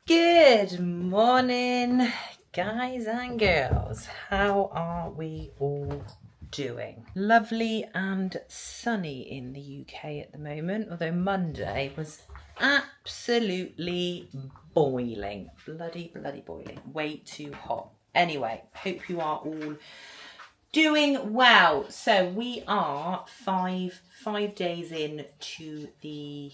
Good morning, guys and girls. How are we all doing? Lovely and sunny in the UK at the moment, although Monday was absolutely boiling. Bloody boiling. Way too hot. Anyway, hope you are all doing well. So we are five days into the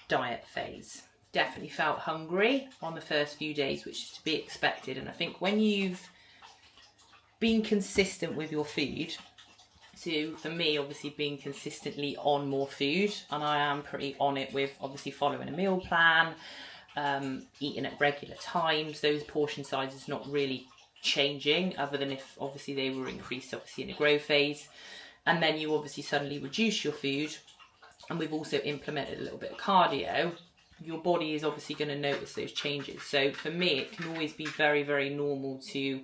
diet phase. Definitely felt hungry on the first few days, which is to be expected. And I think when you've been consistent with your food, so for me, obviously being consistently on more food, and I am pretty on it with obviously following a meal plan, eating at regular times, those portion sizes not really changing, other than if obviously they were increased obviously in a growth phase. And then you obviously suddenly reduce your food, and we've also implemented a little bit of cardio, your body is obviously going to notice those changes. So for me, it can always be very normal to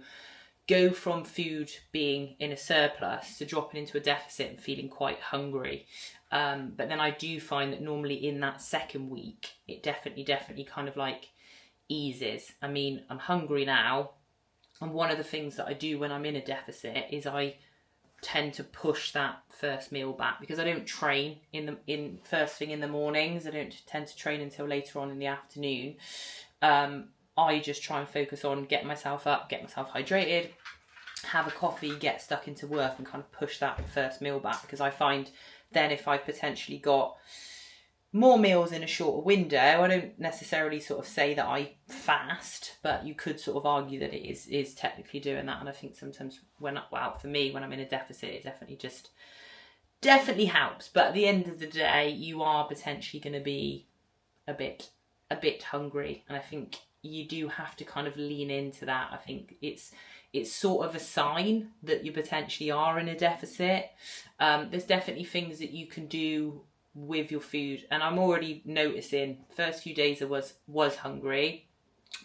go from food being in a surplus to dropping into a deficit and feeling quite hungry. But then I do find that normally in that second week, it definitely kind of like eases. I mean, I'm hungry now. And one of the things that I do when I'm in a deficit is I tend to push that first meal back, because I don't train in first thing in the mornings. I don't tend to train until later on in the afternoon. I just try and focus on getting myself up, get myself hydrated, have a coffee, get stuck into work, and kind of push that first meal back, because I find then if I potentially got more meals in a shorter window, I don't necessarily sort of say that I fast, but you could sort of argue that it is technically doing that. And I think sometimes for me, when I'm in a deficit, it definitely helps. But at the end of the day, you are potentially going to be a bit hungry, and I think you do have to kind of lean into that. I think it's sort of a sign that you potentially are in a deficit. There's definitely things that you can do with your food, and I'm already noticing first few days I was hungry,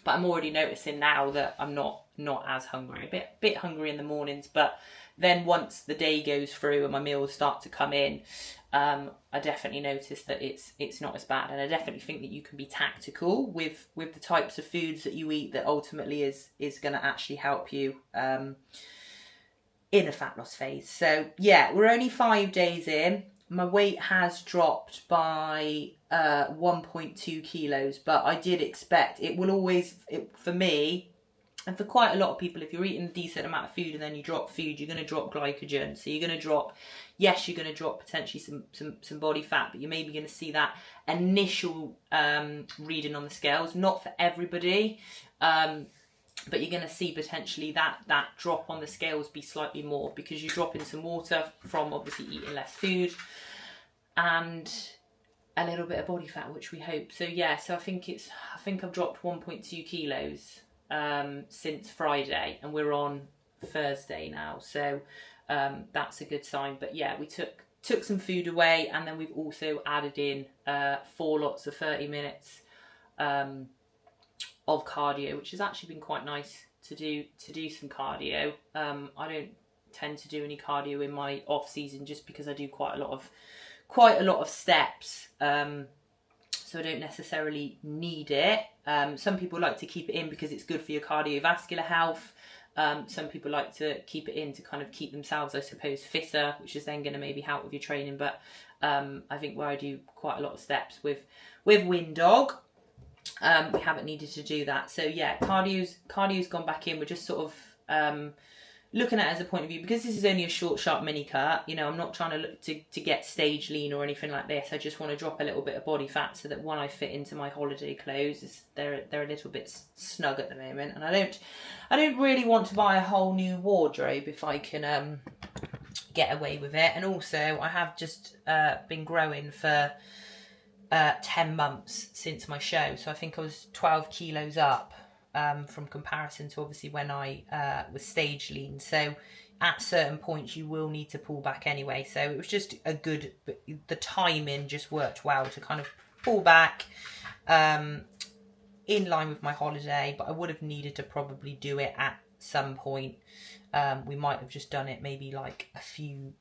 but I'm already noticing now that I'm not as hungry. A bit hungry in the mornings, but then once the day goes through and my meals start to come in, I definitely notice that it's not as bad. And I definitely think that you can be tactical with the types of foods that you eat that ultimately is going to actually help you in a fat loss phase. So yeah, we're only 5 days in. My weight has dropped by 1.2 kilos, but I did expect it will always, for me, and for quite a lot of people, if you're eating a decent amount of food and then you drop food, you're going to drop glycogen. So you're going to drop, yes, you're going to drop potentially some body fat, but you're maybe going to see that initial reading on the scales. Not for everybody, but you're going to see potentially that drop on the scales be slightly more, because you drop in some water from obviously eating less food and a little bit of body fat, which we hope. So yeah, so I think I've dropped 1.2 kilos since Friday, and we're on Thursday now, so that's a good sign. But yeah, we took some food away, and then we've also added in 4 lots of 30 minutes of cardio, which has actually been quite nice to do some cardio. I don't tend to do any cardio in my off season, just because I do quite a lot of steps. So I don't necessarily need it. Some people like to keep it in because it's good for your cardiovascular health. Some people like to keep it in to kind of keep themselves, I suppose, fitter, which is then going to maybe help with your training. But I think where I do quite a lot of steps with Windog, we haven't needed to do that. So yeah, cardio's gone back in. We're just sort of looking at it as a point of view, because this is only a short, sharp mini cut. You know, I'm not trying to look to get stage lean or anything like this. I just want to drop a little bit of body fat so that when I fit into my holiday clothes, they're a little bit snug at the moment. And I don't really want to buy a whole new wardrobe if I can get away with it. And also, I have just been growing for 10 months since my show, so I think I was 12 kilos up from comparison to obviously when I was stage lean. So at certain points you will need to pull back anyway, so it was just the timing just worked well to kind of pull back in line with my holiday. But I would have needed to probably do it at some point. We might have just done it maybe like a few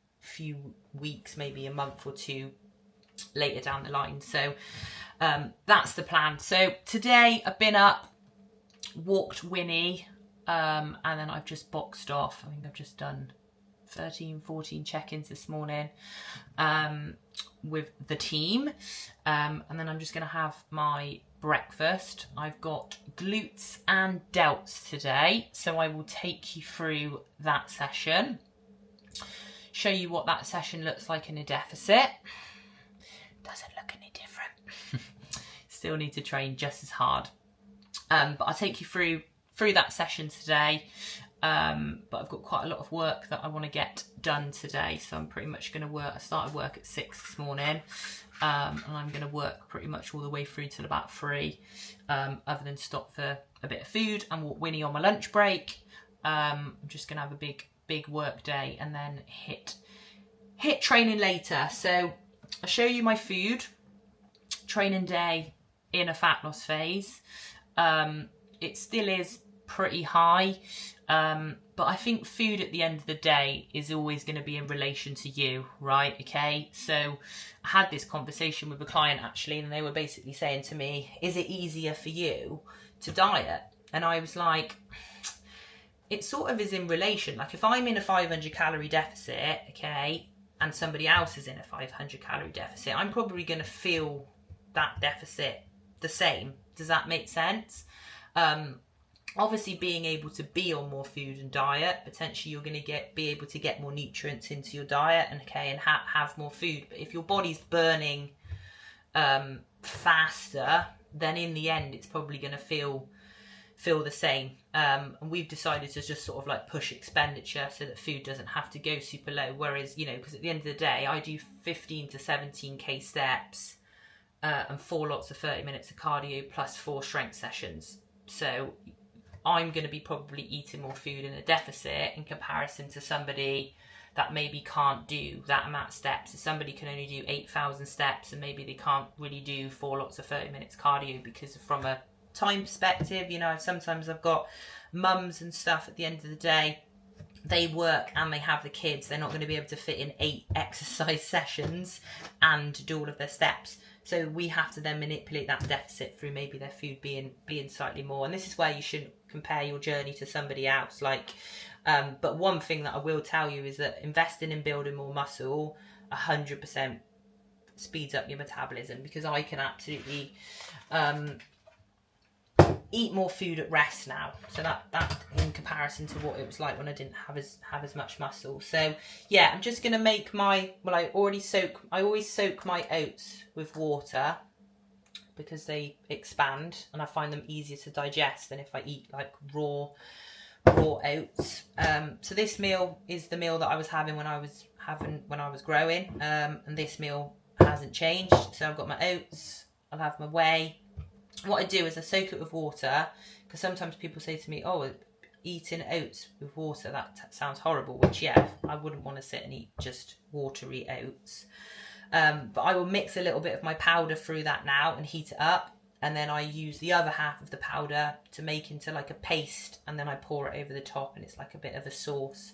weeks, maybe a month or two later down the line. So that's the plan. So today I've been up, walked Winnie, and then I've just boxed off. I think I've just done 13, 14 check-ins this morning with the team. And then I'm just going to have my breakfast. I've got glutes and delts today, so I will take you through that session, show you what that session looks like in a deficit. Doesn't look any different. Still need to train just as hard. But I'll take you through that session today. But I've got quite a lot of work that I want to get done today, so I'm pretty much going to work. I started work at 6 this morning, and I'm going to work pretty much all the way through till about 3, other than stop for a bit of food and walk Winnie on my lunch break. I'm just going to have a big work day and then hit training later. So I'll show you my food, training day in a fat loss phase. It still is pretty high, but I think food at the end of the day is always going to be in relation to you, right? Okay, so I had this conversation with a client actually, and they were basically saying to me, is it easier for you to diet? And I was like, it sort of is in relation. Like if I'm in a 500 calorie deficit, okay, and somebody else is in a 500 calorie deficit, I'm probably going to feel that deficit the same. Does that make sense? Obviously being able to be on more food and diet, potentially you're going to be able to get more nutrients into your diet and have more food. But if your body's burning faster, then in the end it's probably going to feel the same. And we've decided to just sort of like push expenditure so that food doesn't have to go super low. Whereas, you know, because at the end of the day, I do 15 to 17k steps and 4 lots of 30 minutes of cardio plus 4 strength sessions. So I'm going to be probably eating more food in a deficit in comparison to somebody that maybe can't do that amount of steps. If somebody can only do 8,000 steps and maybe they can't really do 4 lots of 30 minutes cardio, because from a time perspective, you know, sometimes I've got mums and stuff at the end of the day, they work and they have the kids. They're not going to be able to fit in 8 exercise sessions and do all of their steps. So we have to then manipulate that deficit through maybe their food being slightly more. And this is where you shouldn't compare your journey to somebody else. But one thing that I will tell you is that investing in building more muscle 100% speeds up your metabolism, because I can absolutely eat more food at rest now. So that in comparison to what it was like when I didn't have as much muscle. So yeah, I'm just gonna make I always soak my oats with water because they expand and I find them easier to digest than if I eat like raw oats. So this meal is the meal that I was having when I was growing, and this meal hasn't changed. So I've got my oats, I'll have my whey. What I do is I soak it with water, because sometimes people say to me, oh, eating oats with water, that sounds horrible, which yeah, I wouldn't want to sit and eat just watery oats. But I will mix a little bit of my powder through that now and heat it up, and then I use the other half of the powder to make into like a paste, and then I pour it over the top and it's like a bit of a sauce.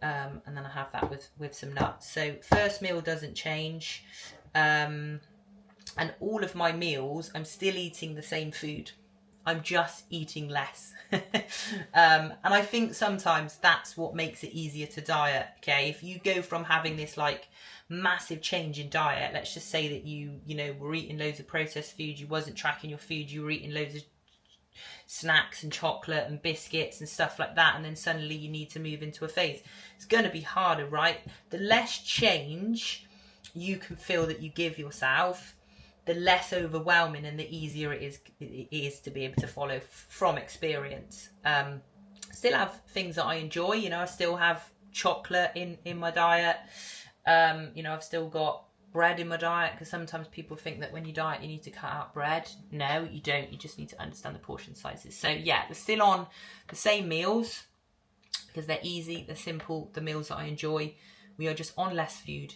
And then I have that with some nuts. So first meal doesn't change. And all of my meals, I'm still eating the same food. I'm just eating less. And I think sometimes that's what makes it easier to diet, okay? If you go from having this like massive change in diet, let's just say that you were eating loads of processed food, you wasn't tracking your food, you were eating loads of snacks and chocolate and biscuits and stuff like that, and then suddenly you need to move into a phase. It's going to be harder, right? The less change you can feel that you give yourself, the less overwhelming and the easier it is to be able to follow from experience. Still have things that I enjoy, I still have chocolate in my diet. I've still got bread in my diet, because sometimes people think that when you diet you need to cut out bread. No, you don't. You just need to understand the portion sizes. So yeah, we're still on the same meals because they're easy, they're simple, the meals that I enjoy. We are just on less food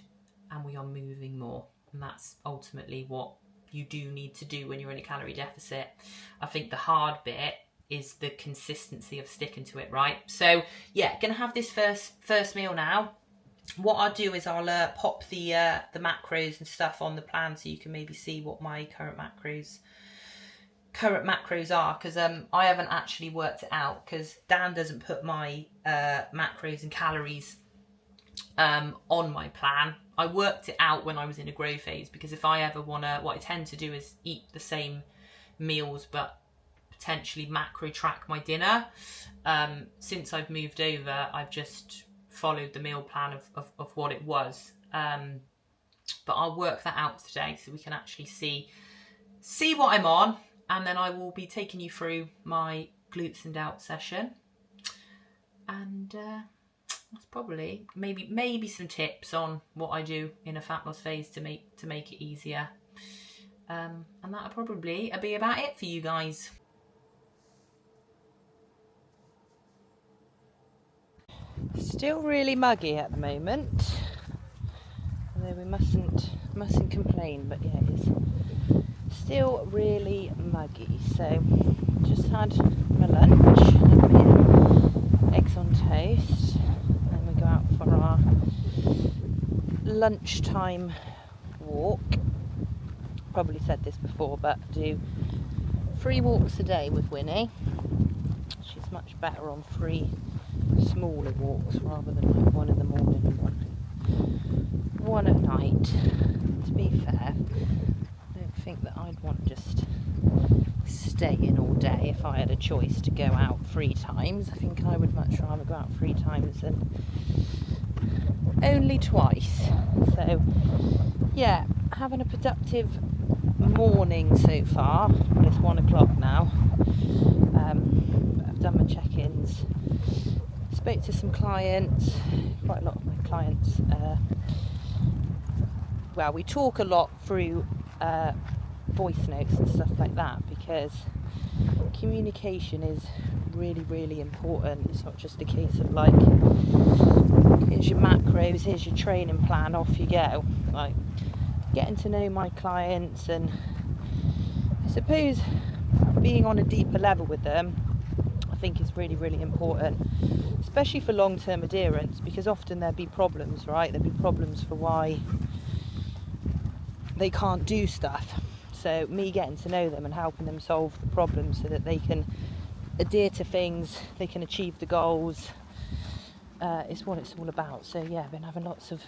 and we are moving more. And that's ultimately what you do need to do when you're in a calorie deficit. I think the hard bit is the consistency of sticking to it, right? So yeah, gonna have this first meal now. what I'll do is I'll pop the macros and stuff on the plan so you can maybe see what my current macros are, because I haven't actually worked it out, because Dan doesn't put my macros and calories on my plan. I worked it out when I was in a grow phase, because if I ever want to, what I tend to do is eat the same meals but potentially macro track my dinner. Since I've moved over, I've just followed the meal plan of what it was, but I'll work that out today so we can actually see what I'm on, and then I will be taking you through my glutes and delts session, and that's probably maybe some tips on what I do in a fat loss phase to make it easier, and that'll probably be about it for you guys. Still really muggy at the moment, although we mustn't complain, but yeah, it's still really muggy. So just had my lunch, eggs on toast, and we go out for our lunchtime walk. Probably said this before, but I do 3 walks a day with Winnie. She's much better on 3 smaller walks rather than like 1 in the morning and one at night. To be fair, I don't think that I'd want to just stay in all day if I had a choice to go out 3 times. I think I would much rather go out 3 times than only twice. So yeah, having a productive morning so far. Well, it's 1 o'clock now. I've done my check-ins, spoke to some clients. Quite a lot of my clients, well, we talk a lot through voice notes and stuff like that, because communication is really, really important. It's not just a case of like, here's your macros, here's your training plan, off you go. Like, getting to know my clients, and I suppose being on a deeper level with them, I think is really, really important, especially for long-term adherence, because often there'll be problems, right? There'll be problems for why they can't do stuff. So me getting to know them and helping them solve the problems so that they can adhere to things, they can achieve the goals, is what it's all about. So yeah, I've been having lots of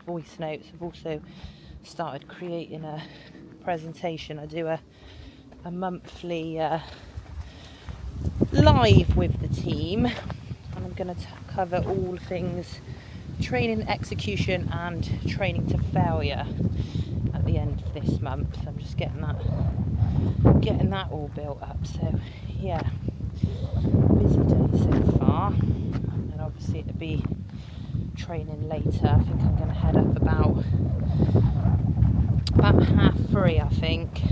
voice notes. I've also started creating a presentation. I do a monthly live with the team, and I'm going to cover all things training execution and training to failure at the end of this month. I'm just getting that all built up. So yeah, busy day so far, and obviously it'll be training later. I think I'm going to head up about 3:30, I think.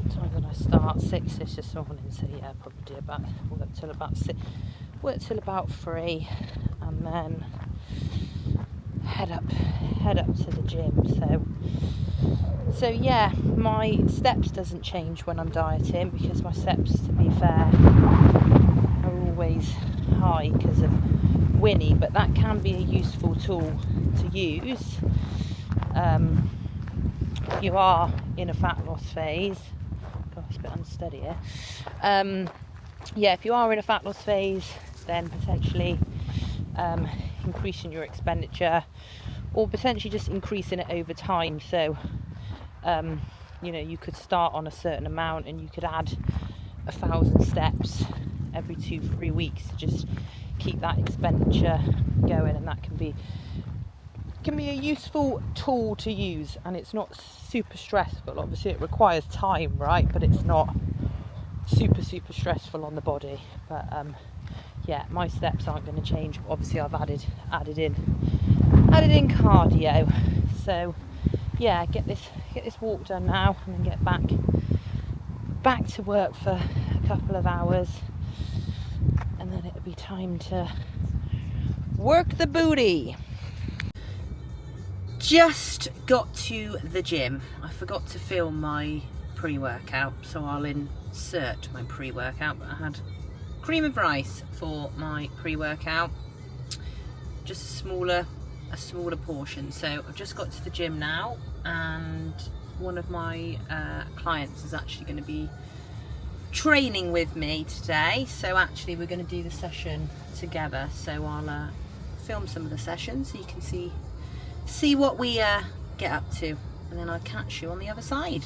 Time when I start 6ish this morning, so yeah, probably do about work till about 3, and then head up to the gym. So yeah, my steps doesn't change when I'm dieting, because my steps, to be fair, are always high because of Winnie, but that can be a useful tool to use. If you are in a fat loss phase, God, it's a bit unsteady here. Yeah, if you are in a fat loss phase, then potentially increasing your expenditure, or potentially just increasing it over time. So you know, you could start on a certain amount and you could add 1,000 steps every 2-3 weeks to just keep that expenditure going, and that can be a useful tool to use, and it's not super stressful. Obviously it requires time, right, but it's not super stressful on the body. But yeah, my steps aren't going to change. Obviously I've added in cardio. So yeah, get this walk done now, and then get back to work for a couple of hours, and then it'll be time to work the booty. Just got to the gym. I forgot to film my pre-workout, so I'll insert my pre-workout, but I had cream of rice for my pre-workout. just a smaller portion. So I've just got to the gym now, and one of my clients is actually going to be training with me today. So actually we're going to do the session together. So I'll film some of the sessions so you can see what we get up to, and then I'll catch you on the other side.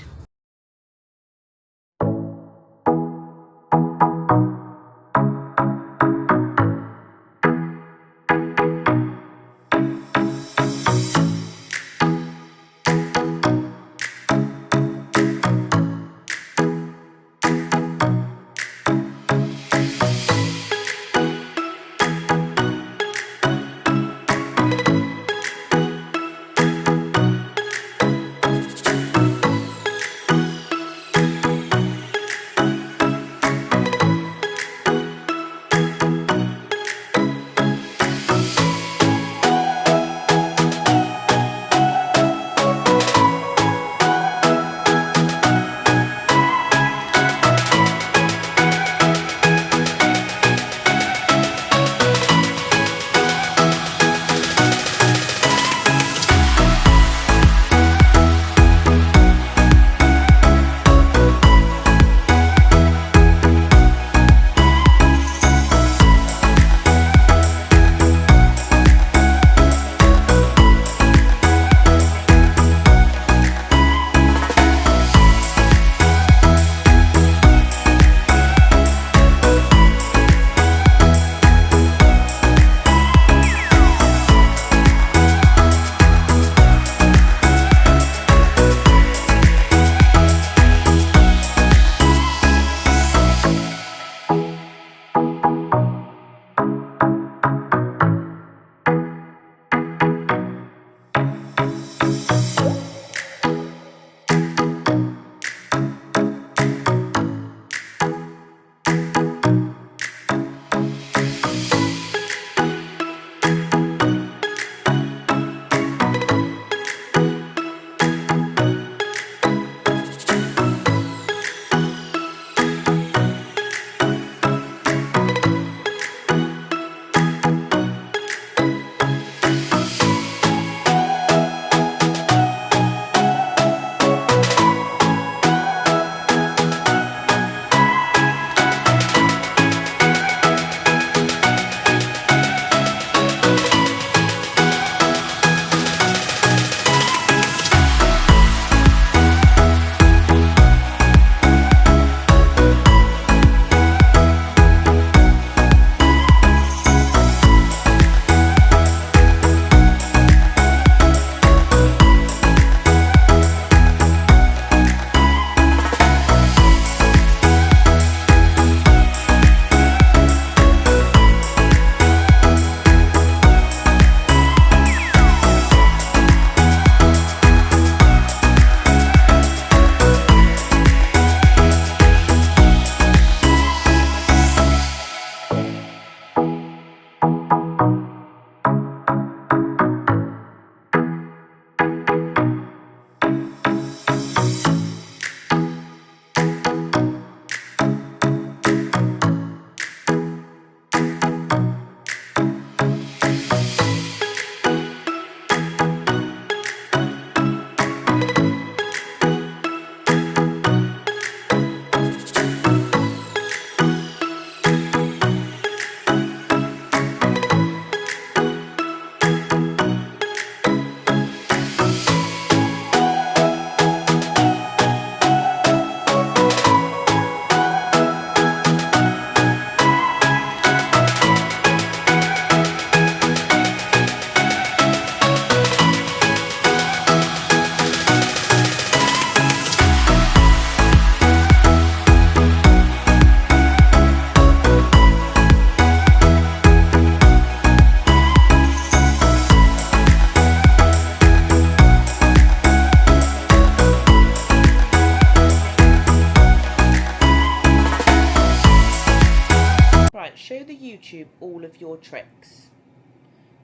Show the YouTube all of your tricks.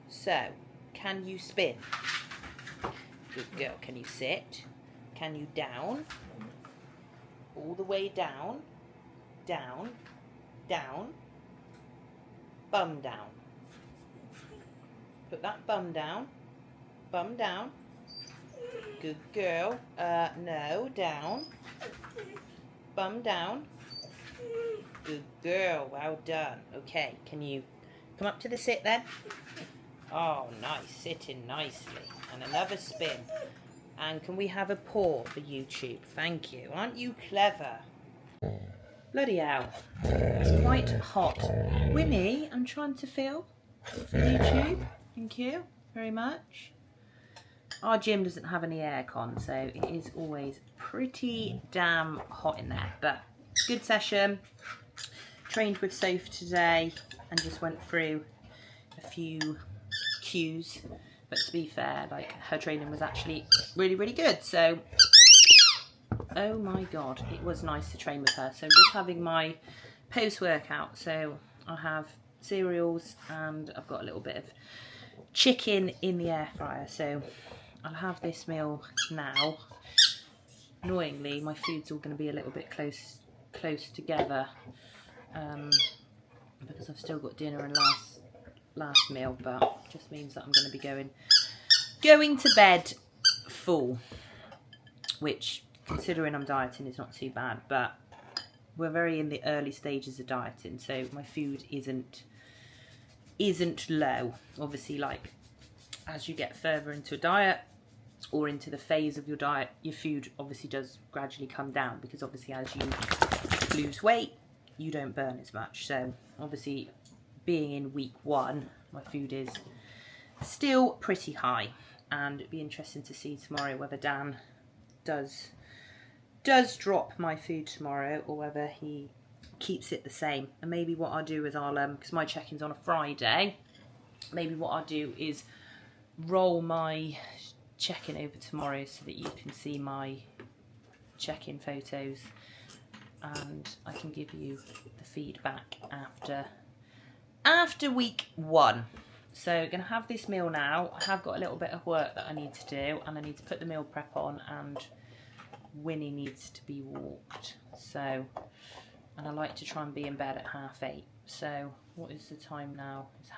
So, can you spin? Good girl. Can you sit? Can you down? All the way down, down, down, bum down. Put that bum down. Bum down. Good girl. No, down. Bum down. Good girl. Well done. Okay, can you come up to the sit then? Oh, nice. Sitting nicely. And another spin. And can we have a paw for YouTube? Thank you. Aren't you clever? Bloody hell. It's quite hot. Winnie, I'm trying to film for YouTube. Thank you very much. Our gym doesn't have any aircon, so it is always pretty damn hot in there. But good session. Trained with Soph today and just went through a few cues. But to be fair, like, her training was actually really, really good. So, oh my God, it was nice to train with her. So I'm just having my post-workout. So I have cereals and I've got a little bit of chicken in the air fryer. So I'll have this meal now. Annoyingly, my food's all going to be a little bit close together because I've still got dinner and last meal, but it just means that I'm going to be going to bed full, which, considering I'm dieting, is not too bad. But we're very in the early stages of dieting, so my food isn't low. Obviously, like, as you get further into a diet or into the phase of your diet, your food obviously does gradually come down, because obviously as you lose weight, you don't burn as much. So obviously, being in week 1, my food is still pretty high, and it'd be interesting to see tomorrow whether Dan does drop my food tomorrow or whether he keeps it the same. And maybe what I'll do is because my check-in's on a Friday, maybe what I'll do is roll my check-in over tomorrow so that you can see my check-in photos, and I can give you the feedback after week 1. So I'm going to have this meal now. I have got a little bit of work that I need to do, and I need to put the meal prep on, and Winnie needs to be walked. So, and I like to try and be in bed at 8:30. So what is the time now? It's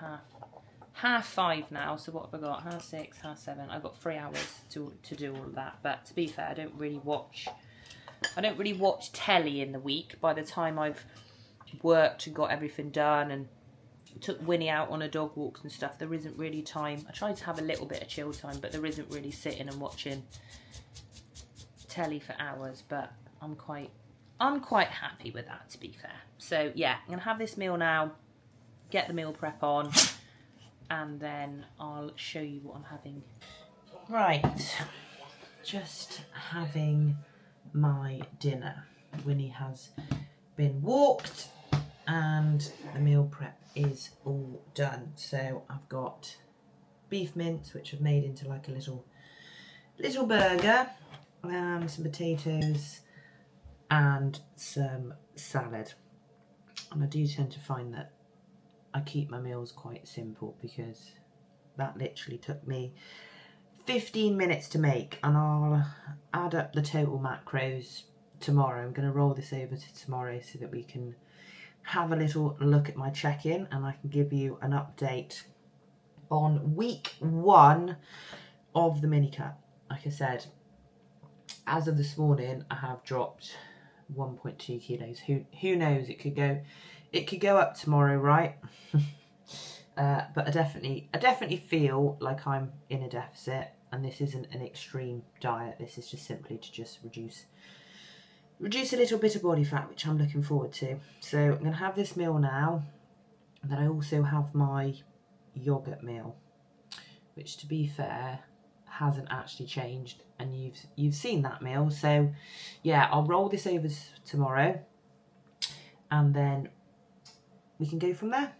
half 5 now. So what have I got? 6:30, 7:30. I've got 3 hours to do all of that. But to be fair, I don't really watch telly in the week. By the time I've worked and got everything done and took Winnie out on her dog walks and stuff, there isn't really time. I try to have a little bit of chill time, but there isn't really sitting and watching telly for hours. But I'm quite happy with that, to be fair. So yeah, I'm gonna have this meal now, get the meal prep on, and then I'll show you what I'm having. Right, just having my dinner. Winnie has been walked and the meal prep is all done. So I've got beef mince, which I've made into like a little burger, some potatoes and some salad. And I do tend to find that I keep my meals quite simple, because that literally took me 15 minutes to make, and I'll add up the total macros tomorrow. I'm going to roll this over to tomorrow so that we can have a little look at my check-in, and I can give you an update on week 1 of the mini cut. Like I said, as of this morning, I have dropped 1.2 kilos. Who knows? It could go up tomorrow, right? But I definitely feel like I'm in a deficit, and this isn't an extreme diet. This is just simply to just reduce a little bit of body fat, which I'm looking forward to. So I'm going to have this meal now, and then I also have my yogurt meal, which, to be fair, hasn't actually changed, and you've seen that meal. So yeah, I'll roll this over tomorrow, and then we can go from there.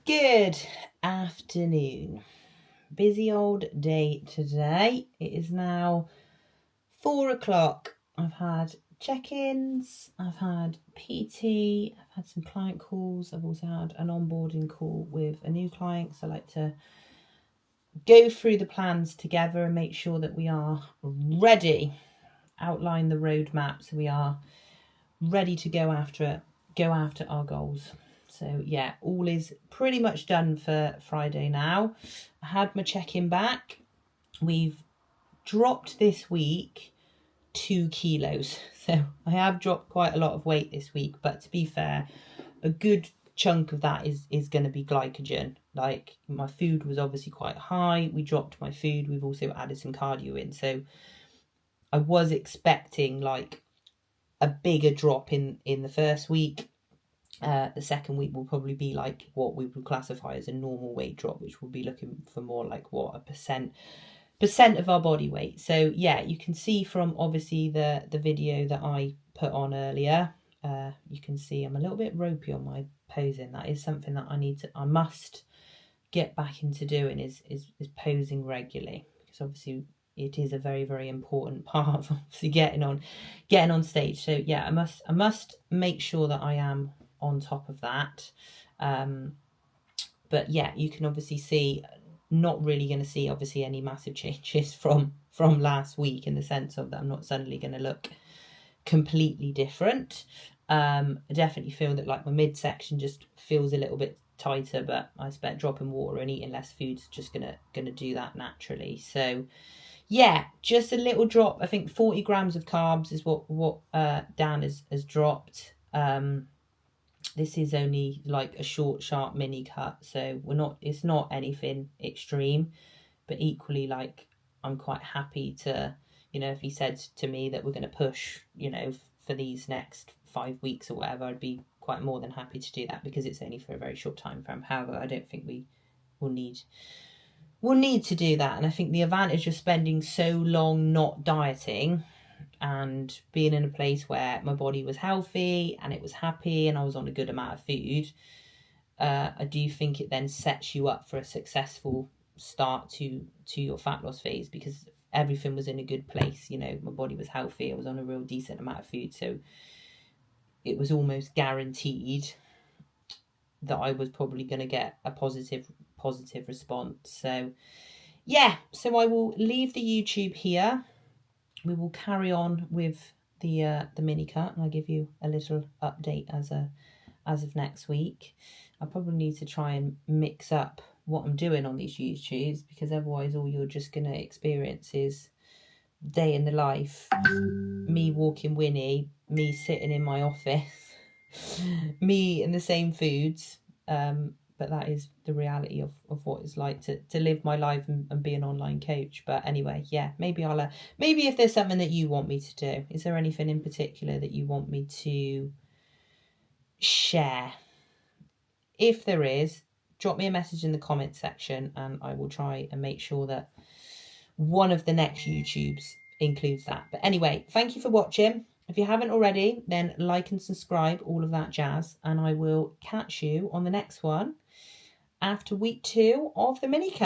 Good afternoon. Busy old day today. It is now 4 o'clock. I've had check-ins, I've had PT, I've had some client calls. I've also had an onboarding call with a new client. So I like to go through the plans together and make sure that we are ready, outline the roadmap so we are ready to go after our goals. So yeah, all is pretty much done for Friday now. I had my check-in back. We've dropped this week 2 kilos. So I have dropped quite a lot of weight this week, but to be fair, a good chunk of that is going to be glycogen. Like, my food was obviously quite high. We dropped my food. We've also added some cardio in. So I was expecting like a bigger drop in the first week. The second week will probably be like what we would classify as a normal weight drop, which will be looking for more like a percent of our body weight. So yeah, you can see from obviously the video that I put on earlier, you can see I'm a little bit ropey on my posing. That is something that I must get back into doing, is posing regularly, because obviously it is a very, very important part of obviously getting on stage. So yeah, I must make sure that I am on top of that. But yeah, you can obviously see, not really going to see obviously any massive changes from last week, in the sense of that I'm not suddenly going to look completely different. I definitely feel that like my midsection just feels a little bit tighter, but I expect dropping water and eating less food's just gonna do that naturally. So yeah, just a little drop. I think 40 grams of carbs is what Dan has dropped. This is only like a short, sharp mini cut, so it's not anything extreme, but equally, like, I'm quite happy to, if he said to me that we're going to push, for these next 5 weeks or whatever, I'd be quite more than happy to do that, because it's only for a very short time frame. However, I don't think we will need to do that. And I think the advantage of spending so long not dieting and being in a place where my body was healthy and it was happy and I was on a good amount of food, I do think it then sets you up for a successful start to your fat loss phase, because everything was in a good place. My body was healthy, I was on a real decent amount of food, so it was almost guaranteed that I was probably going to get a positive response. So yeah, so I will leave the YouTube here. We will carry on with the mini cut, and I'll give you a little update as of next week. I probably need to try and mix up what I'm doing on these YouTubes, because otherwise all you're just going to experience is day in the life, me walking Winnie, me sitting in my office, me eating the same foods. But that is the reality of what it's like to live my life and be an online coach. But anyway, yeah, maybe if there's something that you want me to do, is there anything in particular that you want me to share? If there is, drop me a message in the comment section, and I will try and make sure that one of the next YouTubes includes that. But anyway, thank you for watching. If you haven't already, then like and subscribe, all of that jazz, and I will catch you on the next one after week 2 of the mini cut.